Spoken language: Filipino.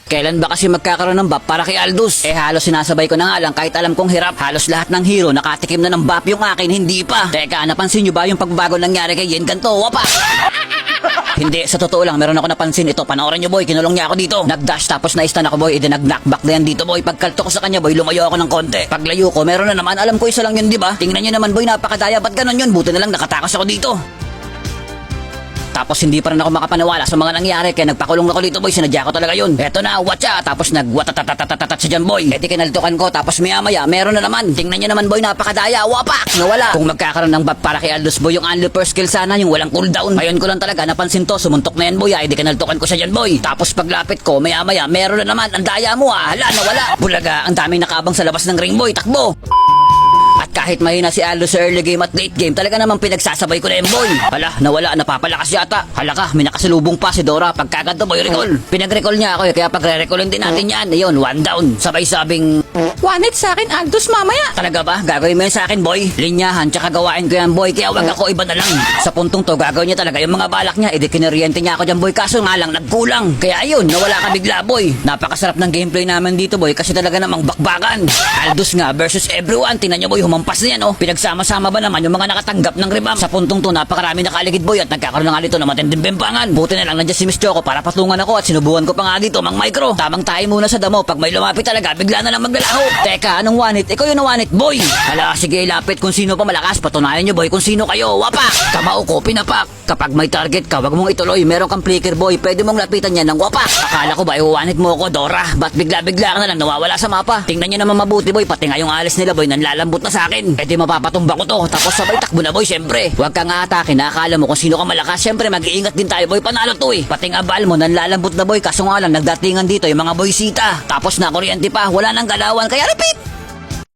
Kailan ba kasi magkakaroon ng buff para kay Aldous? Halos sinasabay ko na nga lang kahit alam kong hirap. Halos lahat ng hero nakatikim na ng buff, yung akin hindi pa. Teka, napansin nyo ba yung pagbabago nangyari kay Yen Ganto? Wapa! Hindi, sa totoo lang, meron ako napansin ito. Panoorin nyo boy, kinulong niya ako dito. Nag-dash tapos na-stun ako boy, nag-knockback na yan dito boy. Pagkalto ko sa kanya boy, lumayo ako ng konti. Paglayo ko, meron na naman, alam ko isa lang yun, di ba? Tingnan nyo naman boy, napakadaya, ba't ganun yun? Buti na lang nakatakas ako dito. Tapos hindi pa rin ako makapaniwala sa mga nangyari, kaya nagpakulong ako dito boy, sinadya ko talaga yun. Eto na, watcha, tapos nagwatatatatatatatat sa dyan boy. Di kinaltukan ko, tapos maya meron na naman. Tingnan nyo naman boy, napakadaya, wapak, nawala. Kung magkakaroon ng buff para kay Aldous boy, yung only per skill sana, yung walang cooldown. Ngayon ko lang talaga napansin to, sumuntok na yan boy, di kinaltukan ko sa dyan boy. Tapos paglapit ko, maya meron na naman. Ang daya mo hala, nawala. Bulaga, ang daming nakabang sa labas ng ring boy, takbo. At kahit mahina si Aldous sa early game at late game, talaga namang pinagsasabay ko na yung boy. Hala, nawala, napapalakas yata. Hala ka, may nakasalubong pa si Dora. Pagkaganto boy, recall. Pinag-recall niya ako kaya pagre-recallin din natin yan. Ayun, one down. Sabay sabing, One hit sa akin, Aldous, mamaya. talaga ba? Gagawin mo yan sa akin boy? Linyahan, tsaka gawain ko yan boy, kaya wag ako iba na lang. Sa puntong to, gagawin niya talaga yung mga balak niya. Kinoriente niya ako dyan boy, kaso nga lang, nagkulang. Kaya ayun, nawala ka bigla boy. Napakasarap ng gameplay namin dito boy, kasi talaga namang bakbakan. Aldous nga versus everyone, tingnan niyo boy, humampas na yan oh. Pinagsama-sama ba naman yung mga nakatanggap ng ribam? Sa puntong to, napakarami nakaligid boy at nagkakaroon na nga dito ng matinding bempangan. Buti na lang nandiyan si Miss Choco para patungan ako at sinubukan ko pa nga dito mang micro. Tamang tayo muna sa damo, pag may lumapit talaga, bigla na lang maglalaho. Teka, anong one hit? Ikaw yung one hit boy. Hala, sige lapit kung sino pa malakas, patunayan nyo boy kung sino kayo. Wapak! Kamao ko, pinapak. Kapag may target ka, wag mong ituloy. Meron kang flicker boy, pwede mong lapitan yan ng wapak. Akala ko ba iwawanit mo ko, Dora? Ba't bigla-bigla ka na lang nawawala sa mapa? Tingnan nyo naman mabuti boy, pati nga yung alis nila boy, nanlalambot na sa akin. Pwede mapapatumba ko to, tapos sabay takbo na boy, syempre. Huwag kang aatake, nakakala mo kung sino ka malakas. Syempre mag-iingat din tayo boy, panalo to eh. Pati nga bal mo, nanlalambot na boy, kaso nga lang nagdatingan dito yung mga boy sita. Tapos na kuryente pa, wala nang galawan, kaya repeat!